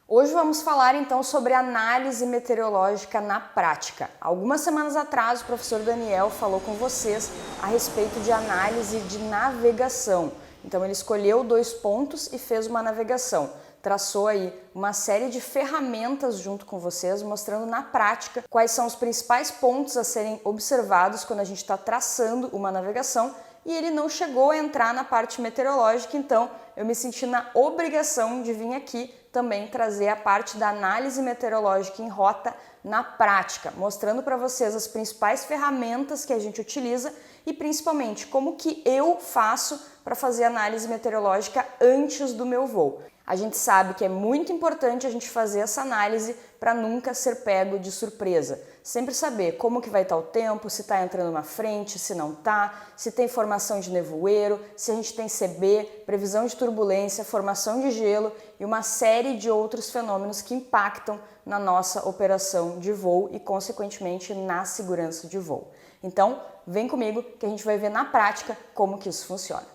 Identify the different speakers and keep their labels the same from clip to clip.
Speaker 1: Hoje vamos falar então sobre análise meteorológica na prática. Algumas semanas atrás o professor Daniel falou com vocês a respeito de análise de navegação. Então ele escolheu 2 pontos e fez uma navegação. Traçou aí uma série de ferramentas junto com vocês, mostrando na prática quais são os principais pontos a serem observados quando a gente está traçando uma navegação. E ele não chegou a entrar na parte meteorológica, então eu me senti na obrigação de vir aqui também trazer a parte da análise meteorológica em rota na prática, mostrando para vocês as principais ferramentas que a gente utiliza e principalmente como que eu faço para fazer análise meteorológica antes do meu voo. A gente sabe que é muito importante a gente fazer essa análise para nunca ser pego de surpresa. Sempre saber como que vai estar o tempo, se está entrando uma frente, se não está, se tem formação de nevoeiro, se a gente tem CB, previsão de turbulência, formação de gelo e uma série de outros fenômenos que impactam na nossa operação de voo e, consequentemente, na segurança de voo. Então, vem comigo que a gente vai ver na prática como que isso funciona.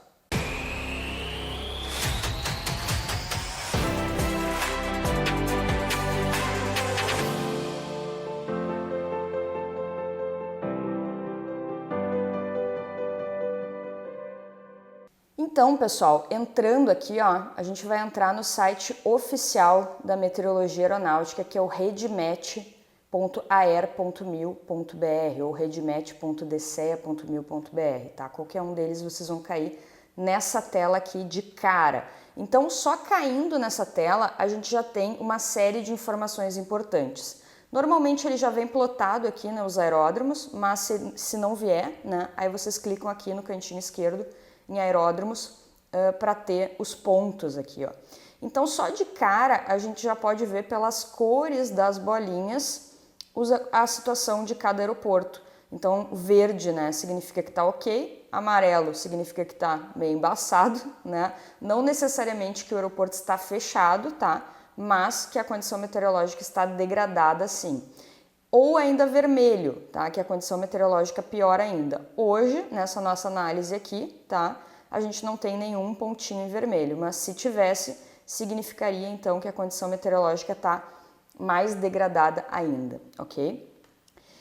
Speaker 1: Então, pessoal, entrando aqui, a gente vai entrar no site oficial da Meteorologia Aeronáutica, que é o redmet.aer.mil.br ou redmet.dcea.mil.br, tá? Qualquer um deles vocês vão cair nessa tela aqui de cara. Então, só caindo nessa tela, a gente já tem uma série de informações importantes. Normalmente ele já vem plotado aqui, né, os aeródromos, mas se não vier, né, aí vocês clicam aqui no cantinho esquerdo em aeródromos para ter os pontos aqui, ó. Então, só de cara a gente já pode ver pelas cores das bolinhas a situação de cada aeroporto. Então, verde, né, significa que tá ok, amarelo significa que tá meio embaçado, né? Não necessariamente que o aeroporto está fechado, tá? Mas que a condição meteorológica está degradada, sim. Ou ainda vermelho, tá? Que a condição meteorológica pior ainda. Hoje, nessa nossa análise aqui, tá? A gente não tem nenhum pontinho em vermelho, mas se tivesse, significaria então que a condição meteorológica está mais degradada ainda, ok?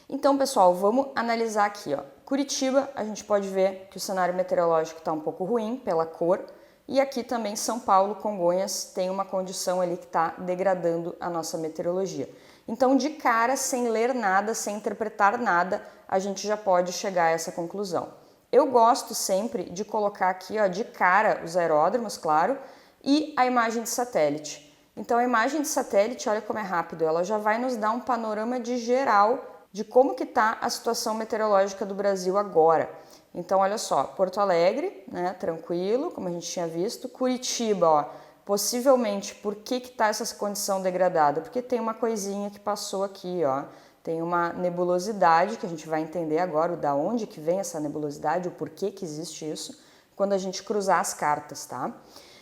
Speaker 1: Então, pessoal, vamos analisar aqui, ó. Curitiba, a gente pode ver que o cenário meteorológico está um pouco ruim pela cor, e aqui também São Paulo, Congonhas, tem uma condição ali que está degradando a nossa meteorologia. Então, de cara, sem ler nada, sem interpretar nada, a gente já pode chegar a essa conclusão. Eu gosto sempre de colocar aqui, ó, de cara os aeródromos, claro, e a imagem de satélite. Então, a imagem de satélite, olha como é rápido, ela já vai nos dar um panorama de geral de como que está a situação meteorológica do Brasil agora. Então, olha só, Porto Alegre, né, tranquilo, como a gente tinha visto. Curitiba, ó, possivelmente, por que está essa condição degradada? Porque tem uma coisinha que passou aqui, ó. Tem uma nebulosidade, que a gente vai entender agora da onde que vem essa nebulosidade, o porquê que existe isso, quando a gente cruzar as cartas, tá?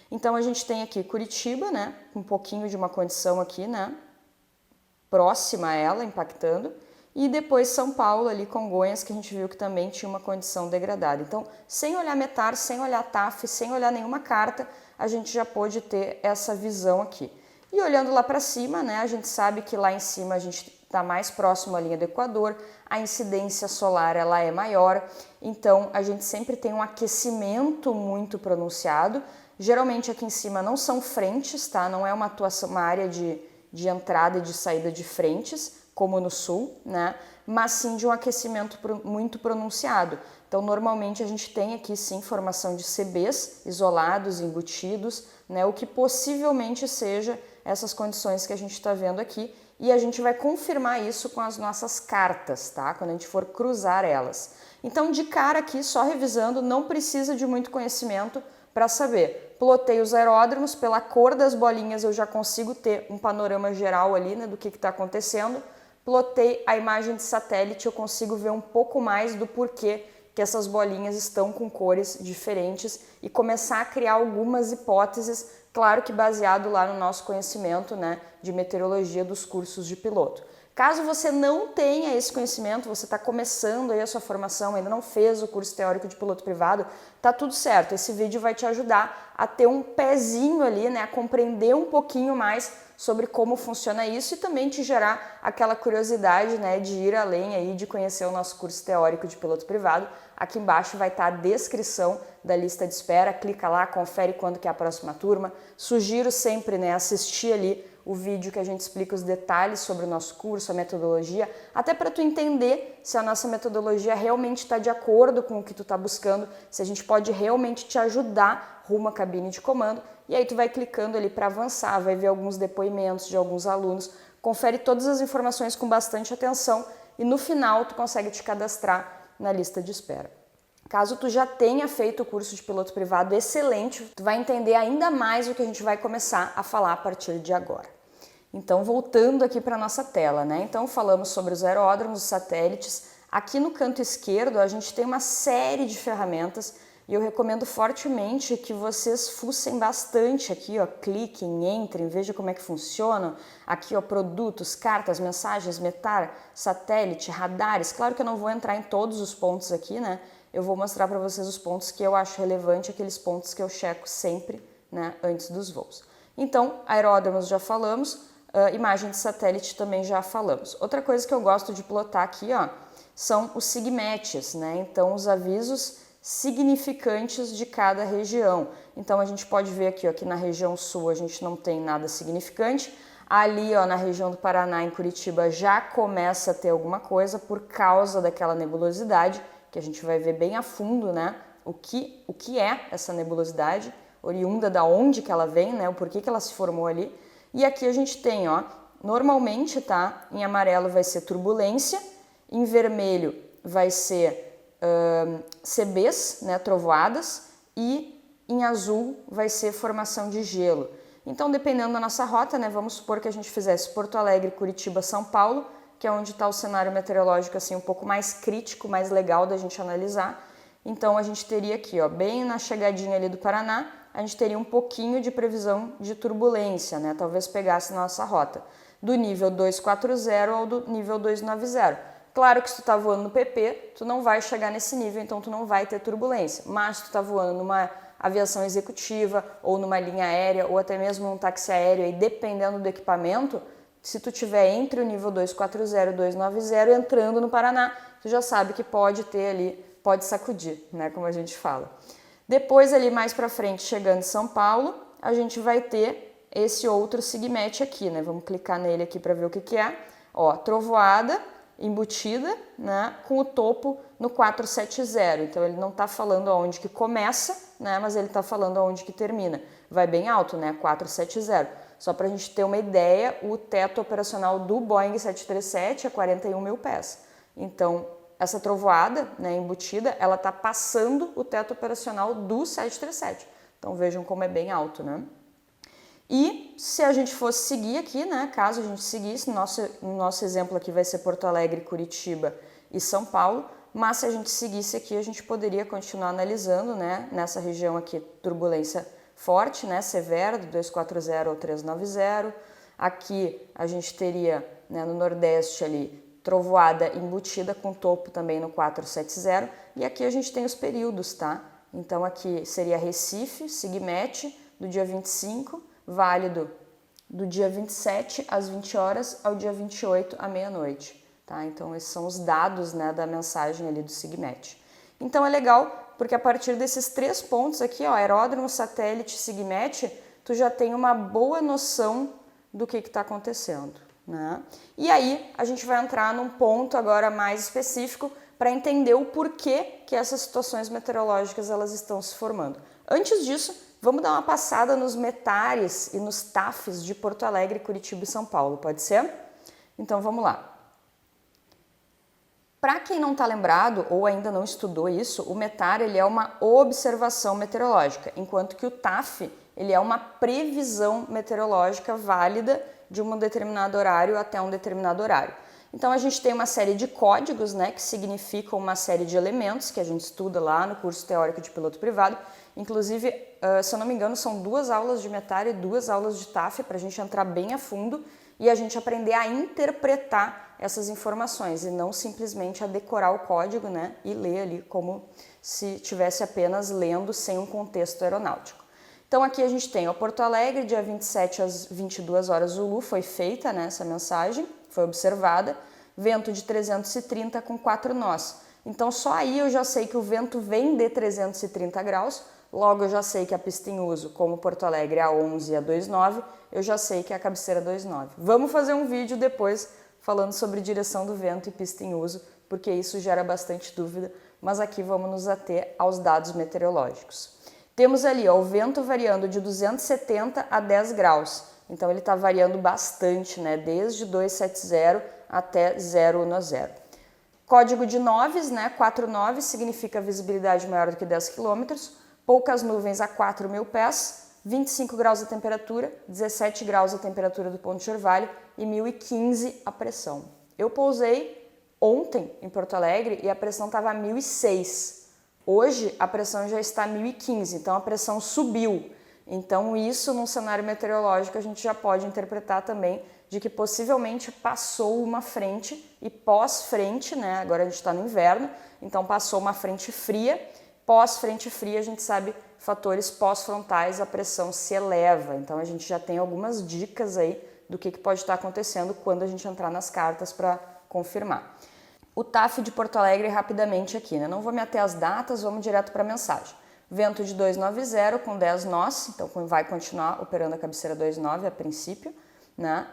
Speaker 1: Então, a gente tem aqui Curitiba, né, um pouquinho de uma condição aqui, né, próxima a ela, impactando. E depois São Paulo, ali, Congonhas, que a gente viu que também tinha uma condição degradada. Então, sem olhar METAR, sem olhar TAF, sem olhar nenhuma carta, a gente já pôde ter essa visão aqui. E olhando lá para cima, né, a gente sabe que lá em cima a gente está mais próximo à linha do Equador, a incidência solar ela é maior, então a gente sempre tem um aquecimento muito pronunciado. Geralmente aqui em cima não são frentes, tá? Não é uma área de entrada e de saída de frentes, como no sul, né? Mas sim de um aquecimento muito pronunciado. Então, normalmente a gente tem aqui sim formação de CBs isolados, embutidos, né? O que possivelmente seja essas condições que a gente está vendo aqui, e a gente vai confirmar isso com as nossas cartas, tá? Quando a gente for cruzar elas. Então, de cara aqui, só revisando, não precisa de muito conhecimento para saber. Plotei os aeródromos, pela cor das bolinhas eu já consigo ter um panorama geral ali, né, do que está acontecendo. Plotei a imagem de satélite, eu consigo ver um pouco mais do porquê que essas bolinhas estão com cores diferentes e começar a criar algumas hipóteses, claro que baseado lá no nosso conhecimento, né, de meteorologia dos cursos de piloto. Caso você não tenha esse conhecimento, você está começando aí a sua formação, ainda não fez o curso teórico de piloto privado, tá tudo certo. Esse vídeo vai te ajudar a ter um pezinho ali, né, a compreender um pouquinho mais sobre como funciona isso e também te gerar aquela curiosidade, né, de ir além aí, de conhecer o nosso curso teórico de piloto privado. Aqui embaixo vai estar a descrição da lista de espera, clica lá, confere quando que é a próxima turma. Sugiro sempre, né, assistir ali o vídeo que a gente explica os detalhes sobre o nosso curso, a metodologia, até para tu entender se a nossa metodologia realmente está de acordo com o que tu está buscando, se a gente pode realmente te ajudar rumo à cabine de comando. E aí tu vai clicando ali para avançar, vai ver alguns depoimentos de alguns alunos, confere todas as informações com bastante atenção e no final tu consegue te cadastrar na lista de espera. Caso tu já tenha feito o curso de piloto privado, excelente, tu vai entender ainda mais o que a gente vai começar a falar a partir de agora. Então, voltando aqui para a nossa tela, né? Então, falamos sobre os aeródromos, os satélites. Aqui no canto esquerdo, a gente tem uma série de ferramentas e eu recomendo fortemente que vocês fuçem bastante aqui, ó, cliquem, entrem, vejam como é que funciona. Aqui, ó, produtos, cartas, mensagens, METAR, satélite, radares. Claro que eu não vou entrar em todos os pontos aqui, né? Eu vou mostrar para vocês os pontos que eu acho relevante, aqueles pontos que eu checo sempre, né, antes dos voos. Então, aeródromos já falamos, imagem de satélite também já falamos. Outra coisa que eu gosto de plotar aqui, ó, são os SIGMETs, né? Então, os avisos significantes de cada região. Então, a gente pode ver aqui, ó, que na região sul a gente não tem nada significante. Ali, ó, na região do Paraná, em Curitiba, já começa a ter alguma coisa por causa daquela nebulosidade, que a gente vai ver bem a fundo, né? O que é essa nebulosidade, oriunda da onde que ela vem, né? O porquê que ela se formou ali. E aqui a gente tem, ó, normalmente, tá? Em amarelo vai ser turbulência, em vermelho vai ser CBs, né? Trovoadas, e em azul vai ser formação de gelo. Então, dependendo da nossa rota, né? Vamos supor que a gente fizesse Porto Alegre, Curitiba, São Paulo, que é onde está o cenário meteorológico assim um pouco mais crítico, mais legal da gente analisar. Então, a gente teria aqui, ó, bem na chegadinha ali do Paraná, a gente teria um pouquinho de previsão de turbulência, né? Talvez pegasse na nossa rota, do nível 240 ao do nível 290. Claro que se tu tá voando no PP, tu não vai chegar nesse nível, então tu não vai ter turbulência. Mas se tu tá voando numa aviação executiva, ou numa linha aérea, ou até mesmo um táxi aéreo, aí dependendo do equipamento, se tu tiver entre o nível 240 e 290 entrando no Paraná, tu já sabe que pode ter ali, pode sacudir, né, como a gente fala. Depois ali mais para frente, chegando em São Paulo, a gente vai ter esse outro SIGMET aqui, né? Vamos clicar nele aqui para ver o que que é. Ó, trovoada embutida, né, com o topo no 470. Então ele não está falando aonde que começa, né, mas ele está falando aonde que termina. Vai bem alto, né, 470. Só para a gente ter uma ideia, o teto operacional do Boeing 737 é 41 mil pés. Então, essa trovoada, né, embutida, ela está passando o teto operacional do 737. Então, vejam como é bem alto, né? E se a gente fosse seguir aqui, né, caso a gente seguisse, nosso exemplo aqui vai ser Porto Alegre, Curitiba e São Paulo, mas se a gente seguisse aqui, a gente poderia continuar analisando, né, nessa região aqui, turbulência forte, né, severa, do 240 ao 390. Aqui a gente teria, né, no Nordeste ali, trovoada embutida com topo também no 470. E aqui a gente tem os períodos, tá? Então aqui seria Recife, SIGMET, do dia 25, válido do dia 27 às 20 horas ao dia 28 à meia-noite, tá? Então esses são os dados, né, da mensagem ali do SIGMET. Então é legal porque a partir desses 3 pontos aqui, ó, aeródromo, satélite, SIGMET, tu já tem uma boa noção do que está acontecendo, né? E aí a gente vai entrar num ponto agora mais específico para entender o porquê que essas situações meteorológicas elas estão se formando. Antes disso, vamos dar uma passada nos METARs e nos TAFs de Porto Alegre, Curitiba e São Paulo, pode ser? Então vamos lá. Para quem não está lembrado ou ainda não estudou isso, o METAR ele é uma observação meteorológica, enquanto que o TAF ele é uma previsão meteorológica válida de um determinado horário até um determinado horário. Então a gente tem uma série de códigos, né, que significam uma série de elementos que a gente estuda lá no curso teórico de piloto privado. Inclusive, se eu não me engano, são 2 aulas de METAR e 2 aulas de TAF para a gente entrar bem a fundo e a gente aprender a interpretar essas informações e não simplesmente a decorar o código, né, e ler ali como se estivesse apenas lendo sem um contexto aeronáutico. Então aqui a gente tem o Porto Alegre, dia 27 às 22 horas Zulu, foi feita, né, essa mensagem, foi observada, vento de 330 com 4 nós. Então só aí eu já sei que o vento vem de 330 graus, logo eu já sei que a pista em uso, como Porto Alegre a 11 e a 29, eu já sei que é a cabeceira 29. Vamos fazer um vídeo depois falando sobre direção do vento e pista em uso, porque isso gera bastante dúvida, mas aqui vamos nos ater aos dados meteorológicos. Temos ali ó, o vento variando de 270 a 10 graus, então ele está variando bastante, né? Desde 270 até 010. Código de noves, né? 49 significa visibilidade maior do que 10 km, poucas nuvens a 4.000 pés, 25 graus a temperatura, 17 graus a temperatura do Ponto de Orvalho e 1015 a pressão. Eu pousei ontem em Porto Alegre e a pressão estava a 1006. Hoje a pressão já está a 1015, então a pressão subiu. Então isso num cenário meteorológico a gente já pode interpretar também de que possivelmente passou uma frente e pós-frente, né? Agora a gente está no inverno, então passou uma frente fria. Pós-frente fria a gente sabe fatores pós-frontais, a pressão se eleva. Então a gente já tem algumas dicas aí do que pode estar acontecendo quando a gente entrar nas cartas para confirmar. O TAF de Porto Alegre rapidamente aqui, né? Não vou me ater às datas, vamos direto para a mensagem. Vento de 290 com 10 nós, então vai continuar operando a cabeceira 29 a princípio, né?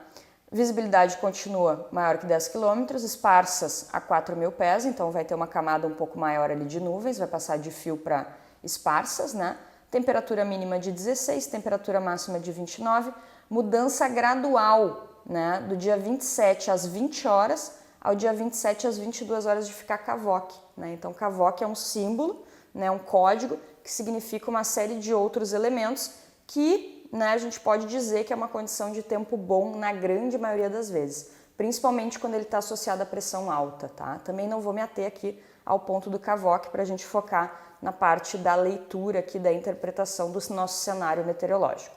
Speaker 1: Visibilidade continua maior que 10 km, esparsas a 4.000 pés, então vai ter uma camada um pouco maior ali de nuvens, vai passar de fio para esparsas, né? Temperatura mínima de 16, temperatura máxima de 29, mudança gradual, né? Do dia 27 às 20 horas ao dia 27 às 22 horas de ficar cavoque, né? Então cavoque é um símbolo, né? Um código que significa uma série de outros elementos que, né, a gente pode dizer que é uma condição de tempo bom na grande maioria das vezes, principalmente quando ele está associado à pressão alta, tá? Também não vou me ater aqui ao ponto do cavoque para a gente focar na parte da leitura aqui, da interpretação do nosso cenário meteorológico.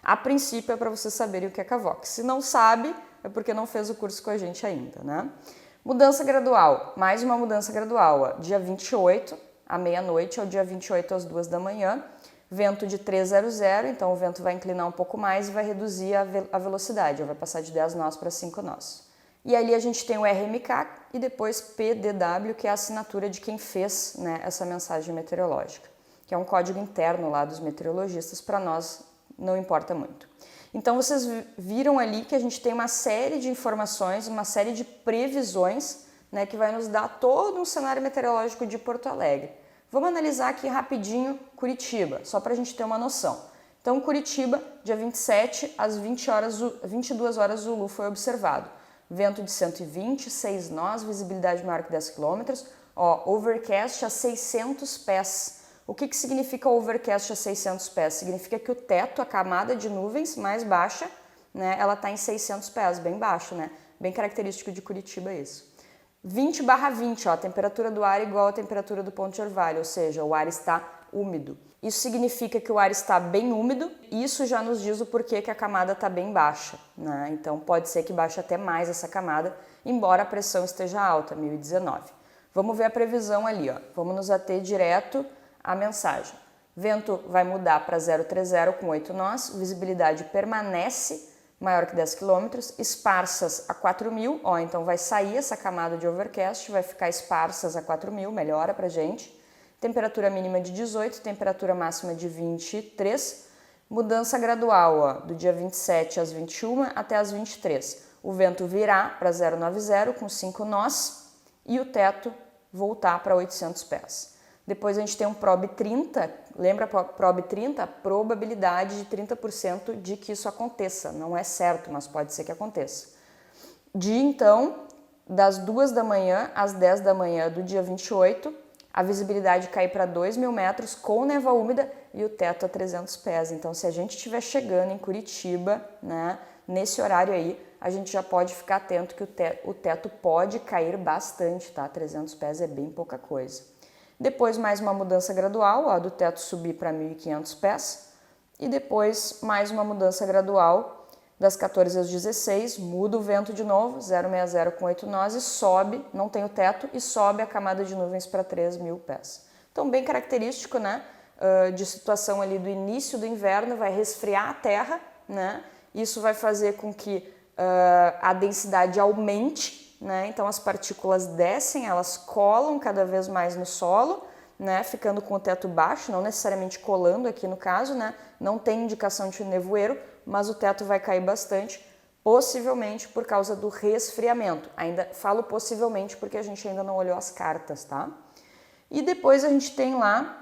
Speaker 1: A princípio é para vocês saberem o que é cavoque. Se não sabe, é porque não fez o curso com a gente ainda, né? Mudança gradual, mais uma mudança gradual, ó, dia 28 à meia-noite ao dia 28 às 2 da manhã, vento de 300, então o vento vai inclinar um pouco mais e vai reduzir a velocidade, vai passar de 10 nós para 5 nós. E ali a gente tem o RMK e depois PDW, que é a assinatura de quem fez, né, essa mensagem meteorológica, que é um código interno lá dos meteorologistas, para nós não importa muito. Então vocês viram ali que a gente tem uma série de informações, uma série de previsões, né, que vai nos dar todo um cenário meteorológico de Porto Alegre. Vamos analisar aqui rapidinho Curitiba, só para a gente ter uma noção. Então Curitiba, dia 27 às 22 horas Zulu foi observado. Vento de 120, 6 nós, visibilidade maior que 10 km, ó, overcast a 600 pés. O que significa overcast a 600 pés? Significa que o teto, a camada de nuvens mais baixa, né, ela está em 600 pés, bem baixo, né? Bem característico de Curitiba isso. 20/20, ó, a temperatura do ar é igual à temperatura do Ponto de Orvalho, ou seja, o ar está úmido. Isso significa que o ar está bem úmido, e isso já nos diz o porquê que a camada está bem baixa, né? Então pode ser que baixe até mais essa camada, embora a pressão esteja alta, 1019. Vamos ver a previsão ali, ó. Vamos nos ater direto à mensagem. Vento vai mudar para 030 com 8 nós, visibilidade permanece maior que 10 km, esparsas a 4.000, ó, então vai sair essa camada de overcast, vai ficar esparsas a 4.000, melhora pra gente. Temperatura mínima de 18, temperatura máxima de 23, mudança gradual, ó, do dia 27 às 21 até às 23. O vento virá para 090 com 5 nós e o teto voltar para 800 pés. Depois a gente tem um prob 30, lembra prob 30? Probabilidade de 30% de que isso aconteça. Não é certo, mas pode ser que aconteça. Então, das 2 da manhã às 10 da manhã do dia 28, a visibilidade cai para 2.000 metros com névoa úmida e o teto a 300 pés. Então, se a gente estiver chegando em Curitiba, né, nesse horário aí, a gente já pode ficar atento que o teto pode cair bastante, tá? 300 pés é bem pouca coisa. Depois mais uma mudança gradual, ó, do teto subir para 1.500 pés. E depois mais uma mudança gradual das 14 às 16, muda o vento de novo, 060 com 8 nós e sobe, não tem o teto, e sobe a camada de nuvens para 3.000 pés. Então bem característico, né? de situação ali do início do inverno, vai resfriar a terra, né? Isso vai fazer com que a densidade aumente, né? Então as partículas descem, elas colam cada vez mais no solo, né? Ficando com o teto baixo, não necessariamente colando aqui no caso, né? Não tem indicação de nevoeiro, mas o teto vai cair bastante, possivelmente por causa do resfriamento. Ainda falo possivelmente porque a gente ainda não olhou as cartas, tá? E depois a gente tem lá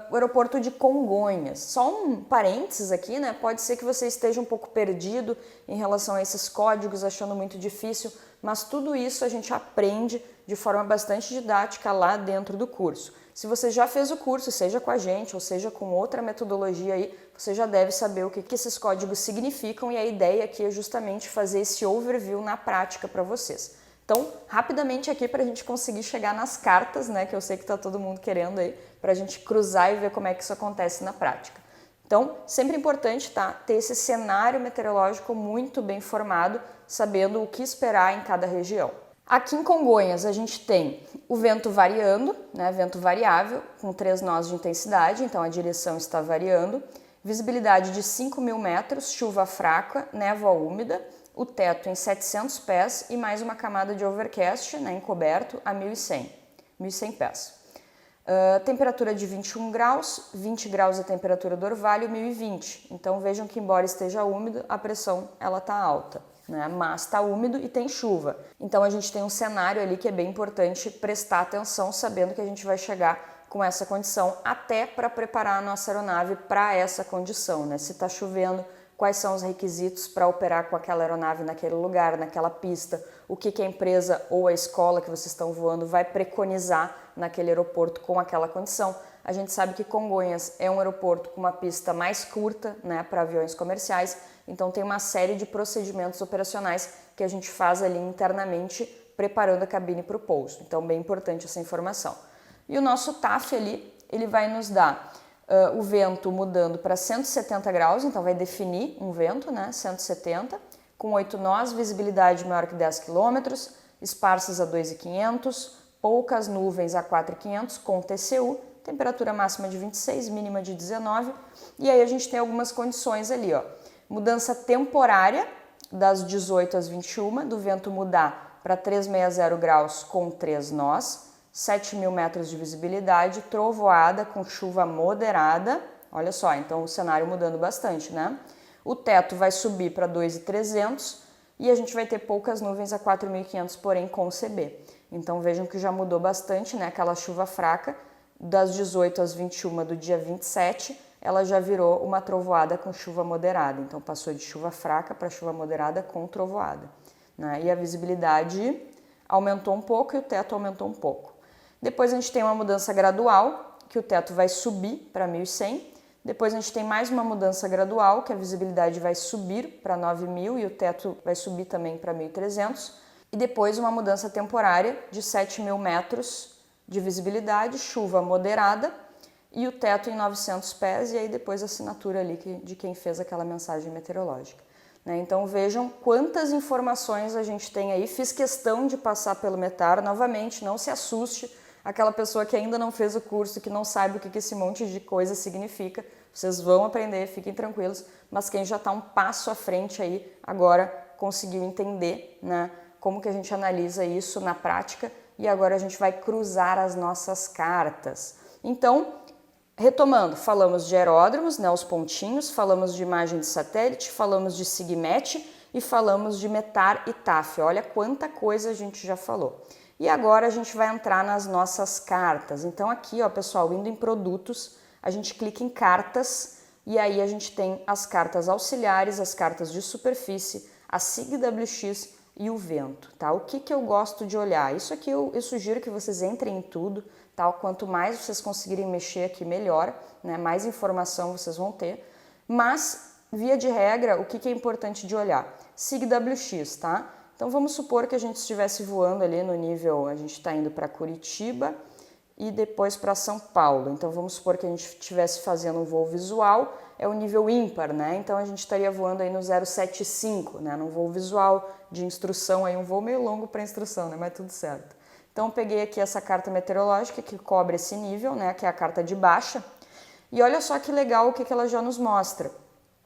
Speaker 1: o aeroporto de Congonhas. Só um parênteses aqui, né? Pode ser que você esteja um pouco perdido em relação a esses códigos, achando muito difícil, mas tudo isso a gente aprende de forma bastante didática lá dentro do curso. Se você já fez o curso, seja com a gente ou seja com outra metodologia aí, você já deve saber o que esses códigos significam, e a ideia aqui é justamente fazer esse overview na prática para vocês. Então, rapidamente aqui para a gente conseguir chegar nas cartas, né, que eu sei que está todo mundo querendo aí, para a gente cruzar e ver como é que isso acontece na prática. Então, sempre importante, tá, ter esse cenário meteorológico muito bem formado, sabendo o que esperar em cada região. Aqui em Congonhas a gente tem o vento variando, né, vento variável, com 3 nós de intensidade, então a direção está variando, visibilidade de 5.000 metros, chuva fraca, névoa úmida, o teto em 700 pés e mais uma camada de overcast, né, encoberto, a 1.100 pés. Temperatura de 21 graus, 20 graus a temperatura do orvalho, 1020. Então vejam que embora esteja úmido, a pressão ela está alta, né, mas está úmido e tem chuva. Então a gente tem um cenário ali que é bem importante prestar atenção, sabendo que a gente vai chegar com essa condição, até para preparar a nossa aeronave para essa condição, né? Se está chovendo, quais são os requisitos para operar com aquela aeronave naquele lugar, naquela pista, o que a empresa ou a escola que vocês estão voando vai preconizar naquele aeroporto com aquela condição. A gente sabe que Congonhas é um aeroporto com uma pista mais curta, né, para aviões comerciais, então tem uma série de procedimentos operacionais que a gente faz ali internamente preparando a cabine para o pouso. Então, bem importante essa informação. E o nosso TAF ali, ele vai nos dar o vento mudando para 170 graus, então vai definir um vento, né, 170, com 8 nós, visibilidade maior que 10 km, esparsas a 2.500, poucas nuvens a 4.500 com TCU, temperatura máxima de 26, mínima de 19, e aí a gente tem algumas condições ali, ó. Mudança temporária das 18 às 21, do vento mudar para 360 graus com 3 nós, 7.000 metros de visibilidade, trovoada com chuva moderada, olha só, então o cenário mudando bastante, né? O teto vai subir para 2.300 e a gente vai ter poucas nuvens a 4.500, porém com CB. Então vejam que já mudou bastante, né? Aquela chuva fraca, das 18 às 21 do dia 27, ela já virou uma trovoada com chuva moderada. Então passou de chuva fraca para chuva moderada com trovoada, né? E a visibilidade aumentou um pouco e o teto aumentou um pouco. Depois a gente tem uma mudança gradual, que o teto vai subir para 1.100. Depois a gente tem mais uma mudança gradual, que a visibilidade vai subir para 9.000 e o teto vai subir também para 1.300. E depois uma mudança temporária de 7.000 metros de visibilidade, chuva moderada e o teto em 900 pés. E aí depois a assinatura ali de quem fez aquela mensagem meteorológica. Então vejam quantas informações a gente tem aí. Fiz questão de passar pelo METAR novamente, não se assuste. Aquela pessoa que ainda não fez o curso, que não sabe o que esse monte de coisa significa, vocês vão aprender, fiquem tranquilos, mas quem já está um passo à frente aí, agora conseguiu entender, né, como que a gente analisa isso na prática, e agora a gente vai cruzar as nossas cartas. Então, retomando, falamos de aeródromos, né, os pontinhos, falamos de imagem de satélite, falamos de SIGMET e falamos de METAR e TAF. Olha quanta coisa a gente já falou. E agora a gente vai entrar nas nossas cartas. Então aqui, ó, pessoal, indo em produtos, a gente clica em cartas e aí a gente tem as cartas auxiliares, as cartas de superfície, a SIGWX e o vento, tá? O que eu gosto de olhar? Isso aqui eu sugiro que vocês entrem em tudo, tá? Quanto mais vocês conseguirem mexer aqui, melhor, né? Mais informação vocês vão ter. Mas, via de regra, o que é importante de olhar? SIGWX, tá? Então vamos supor que a gente estivesse voando ali no nível, a gente está indo para Curitiba e depois para São Paulo. Então vamos supor que a gente estivesse fazendo um voo visual, é o nível ímpar, né? Então a gente estaria voando aí no 075, né? Num voo visual de instrução, aí um voo meio longo para instrução, né? Mas tudo certo. Então eu peguei aqui essa carta meteorológica que cobre esse nível, né? Que é a carta de baixa. E olha só que legal o que ela já nos mostra.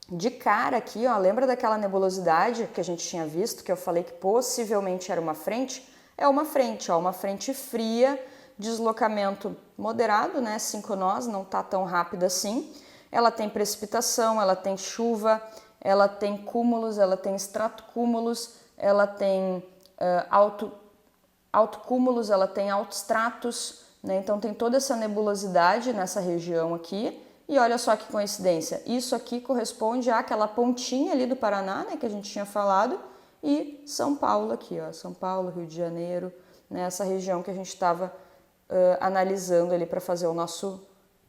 Speaker 1: De cara aqui, ó, lembra daquela nebulosidade que a gente tinha visto, que eu falei que possivelmente era uma frente? É uma frente, ó, uma frente fria, deslocamento moderado, né, 5 nós, não tá tão rápida assim. Ela tem precipitação, ela tem chuva, ela tem cúmulos, ela tem estratocúmulos, ela tem autocúmulos, ela tem autostratos, né? Então tem toda essa nebulosidade nessa região aqui. E olha só que coincidência, isso aqui corresponde àquela pontinha ali do Paraná, né, que a gente tinha falado, e São Paulo aqui, ó, São Paulo, Rio de Janeiro, né, essa região que a gente estava analisando ali para fazer o nosso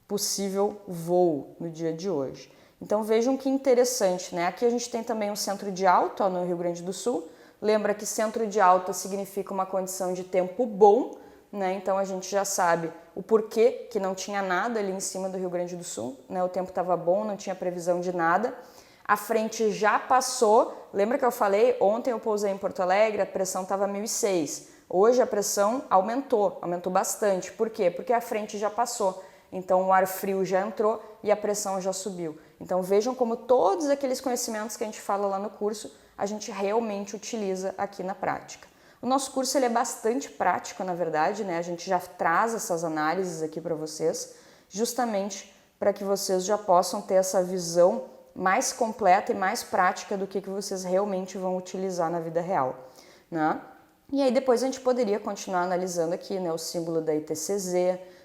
Speaker 1: possível voo no dia de hoje. Então vejam que interessante, né? Aqui a gente tem também um centro de alta, ó, no Rio Grande do Sul. Lembra que centro de alta significa uma condição de tempo bom, né? Então a gente já sabe o porquê que não tinha nada ali em cima do Rio Grande do Sul, né? O tempo estava bom, não tinha previsão de nada. A frente já passou. Lembra que eu falei? Ontem eu pousei em Porto Alegre, a pressão estava 1006. Hoje a pressão aumentou bastante. Por quê? Porque a frente já passou. Então o ar frio já entrou e a pressão já subiu. Então vejam como todos aqueles conhecimentos que a gente fala lá no curso, a gente realmente utiliza aqui na prática. O nosso curso ele é bastante prático, na verdade, né? A gente já traz essas análises aqui para vocês, justamente para que vocês já possam ter essa visão mais completa e mais prática do que vocês realmente vão utilizar na vida real, né? E aí depois a gente poderia continuar analisando aqui, né, o símbolo da ITCZ,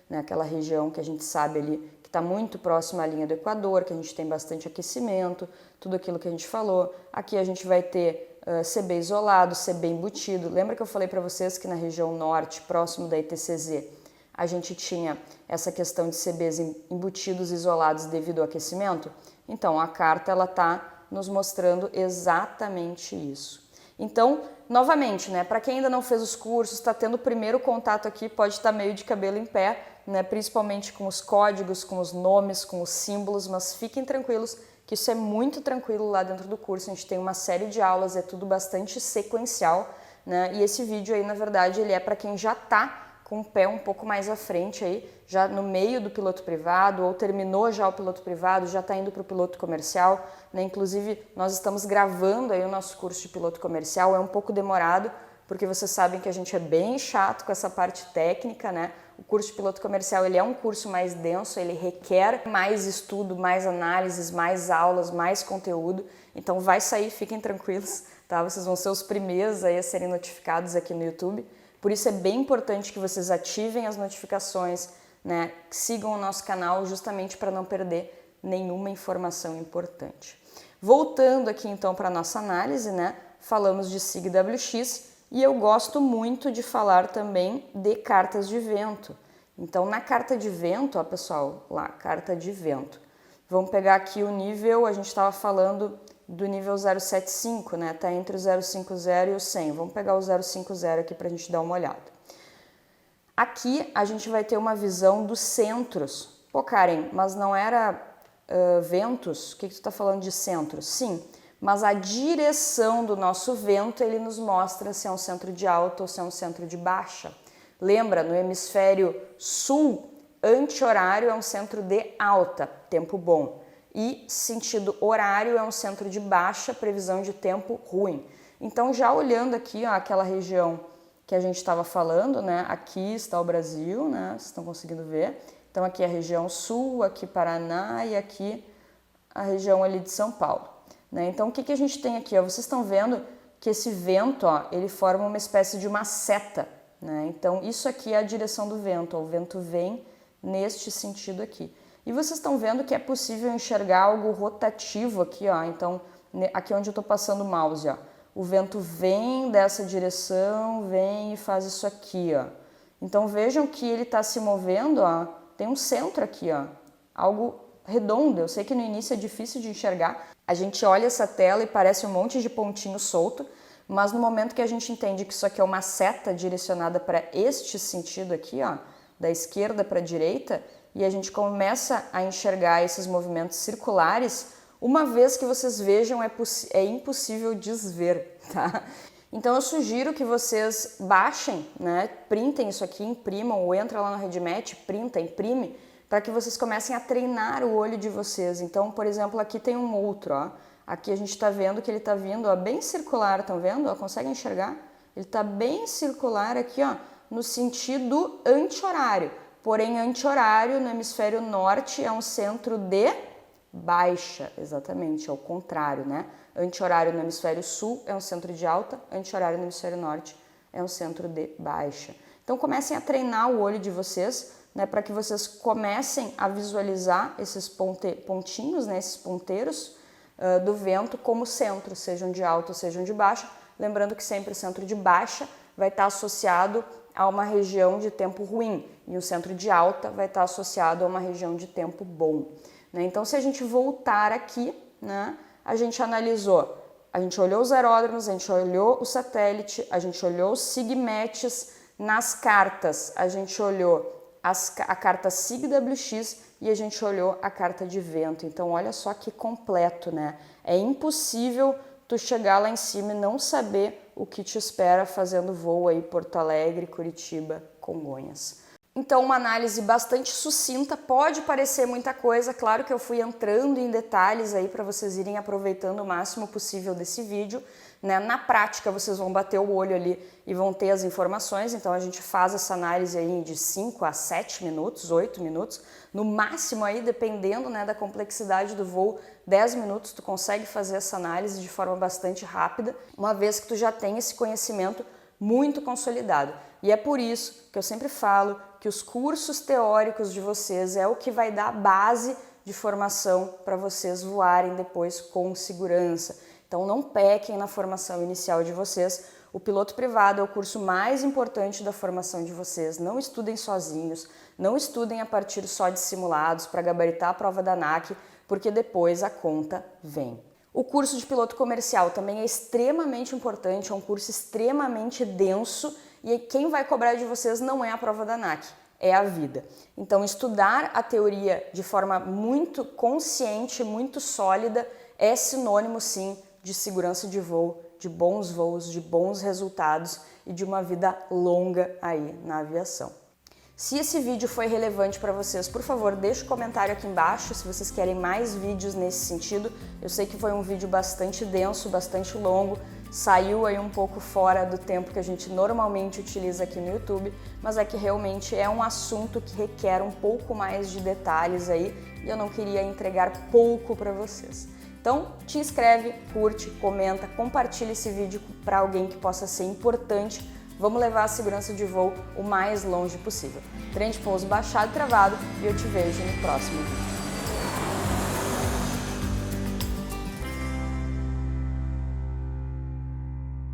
Speaker 1: né, aquela região que a gente sabe ali que está muito próxima à linha do Equador, que a gente tem bastante aquecimento, tudo aquilo que a gente falou. Aqui a gente vai ter CB isolado, CB embutido. Lembra que eu falei para vocês que na região norte, próximo da ITCZ, a gente tinha essa questão de CBs embutidos isolados devido ao aquecimento? Então a carta ela está nos mostrando exatamente isso. Então, novamente, né, para quem ainda não fez os cursos, está tendo o primeiro contato aqui, pode estar meio de cabelo em pé, né, principalmente com os códigos, com os nomes, com os símbolos, mas fiquem tranquilos que isso é muito tranquilo lá dentro do curso. A gente tem uma série de aulas, é tudo bastante sequencial, né, e esse vídeo aí, na verdade, ele é para quem já está com o pé um pouco mais à frente aí, já no meio do piloto privado, ou terminou já o piloto privado, já está indo para o piloto comercial, né? Inclusive, nós estamos gravando aí o nosso curso de piloto comercial, é um pouco demorado, porque vocês sabem que a gente é bem chato com essa parte técnica, né? O curso de piloto comercial, ele é um curso mais denso, ele requer mais estudo, mais análises, mais aulas, mais conteúdo, então vai sair, fiquem tranquilos, tá? Vocês vão ser os primeiros aí a serem notificados aqui no YouTube. Por isso é bem importante que vocês ativem as notificações, né? Sigam o nosso canal justamente para não perder nenhuma informação importante. Voltando aqui então para a nossa análise, né? Falamos de SIG-WX e eu gosto muito de falar também de cartas de vento. Então na carta de vento, ó pessoal, lá, carta de vento. Vamos pegar aqui o nível, a gente estava falando do nível 075, né? Tá entre o 050 e o 100. Vamos pegar o 050 aqui para a gente dar uma olhada. Aqui a gente vai ter uma visão dos centros. Pô, Karen, mas não era ventos? O que tu está falando de centros? Sim, mas a direção do nosso vento, ele nos mostra se é um centro de alta ou se é um centro de baixa. Lembra, no hemisfério sul, anti-horário é um centro de alta, tempo bom. E sentido horário é um centro de baixa, previsão de tempo ruim. Então, já olhando aqui, ó, aquela região que a gente estava falando, né? Aqui está o Brasil, né? Vocês estão conseguindo ver. Então, aqui é a região sul, aqui Paraná e aqui a região ali de São Paulo, né? Então, o que a gente tem aqui? Ó? Vocês estão vendo que esse vento, ó, ele forma uma espécie de uma seta, né? Então, isso aqui é a direção do vento. Ó. O vento vem neste sentido aqui. E vocês estão vendo que é possível enxergar algo rotativo aqui, ó. Então, aqui onde eu estou passando o mouse, ó. O vento vem dessa direção, vem e faz isso aqui, ó. Então, vejam que ele está se movendo, ó. Tem um centro aqui, ó. Algo redondo. Eu sei que no início é difícil de enxergar. A gente olha essa tela e parece um monte de pontinho solto, mas no momento que a gente entende que isso aqui é uma seta direcionada para este sentido aqui, ó, da esquerda para a direita, e a gente começa a enxergar esses movimentos circulares, uma vez que vocês vejam, é impossível desver, tá? Então eu sugiro que vocês baixem, né, printem isso aqui, imprimam, ou entra lá no RedMatch, printa, imprime, para que vocês comecem a treinar o olho de vocês. Então, por exemplo, aqui tem um outro, ó. Aqui a gente está vendo que ele está vindo, ó, bem circular, estão vendo? Ó, conseguem enxergar? Ele está bem circular aqui, ó, no sentido anti-horário. Porém, anti-horário no hemisfério norte é um centro de baixa, exatamente, é o contrário, né? Anti-horário no hemisfério sul é um centro de alta, anti-horário no hemisfério norte é um centro de baixa. Então comecem a treinar o olho de vocês, né, para que vocês comecem a visualizar esses pontinhos, né, esses ponteiros do vento como centro, sejam de alta ou sejam de baixa. Lembrando que sempre o centro de baixa vai estar associado a uma região de tempo ruim e o centro de alta vai estar associado a uma região de tempo bom. Né? Então, se a gente voltar aqui, né, a gente analisou, a gente olhou os aeródromos, a gente olhou o satélite, a gente olhou os SIGMETs. Nas cartas, a gente olhou a carta SIGWX e a gente olhou a carta de vento. Então, olha só que completo, né? É impossível tu chegar lá em cima e não saber o que te espera fazendo voo aí Porto Alegre, Curitiba, Congonhas. Então, uma análise bastante sucinta, pode parecer muita coisa, claro que eu fui entrando em detalhes aí para vocês irem aproveitando o máximo possível desse vídeo, né? Na prática, vocês vão bater o olho ali e vão ter as informações, então a gente faz essa análise aí de 5 a 7 minutos, 8 minutos, no máximo aí, dependendo, né, da complexidade do voo, 10 minutos tu consegue fazer essa análise de forma bastante rápida, uma vez que tu já tem esse conhecimento muito consolidado. E é por isso que eu sempre falo que os cursos teóricos de vocês é o que vai dar a base de formação para vocês voarem depois com segurança. Então não pequem na formação inicial de vocês. O piloto privado é o curso mais importante da formação de vocês. Não estudem sozinhos, não estudem a partir só de simulados para gabaritar a prova da ANAC, porque depois a conta vem. O curso de piloto comercial também é extremamente importante, é um curso extremamente denso e quem vai cobrar de vocês não é a prova da ANAC, é a vida. Então, estudar a teoria de forma muito consciente, muito sólida, é sinônimo, sim, de segurança de voo, de bons voos, de bons resultados e de uma vida longa aí na aviação. Se esse vídeo foi relevante para vocês, por favor, deixe um comentário aqui embaixo se vocês querem mais vídeos nesse sentido. Eu sei que foi um vídeo bastante denso, bastante longo, saiu aí um pouco fora do tempo que a gente normalmente utiliza aqui no YouTube, mas é que realmente é um assunto que requer um pouco mais de detalhes aí e eu não queria entregar pouco para vocês. Então, te inscreve, curte, comenta, compartilha esse vídeo para alguém que possa ser importante. Vamos levar a segurança de voo o mais longe possível. Trem de pouso baixado e travado e eu te vejo no próximo vídeo.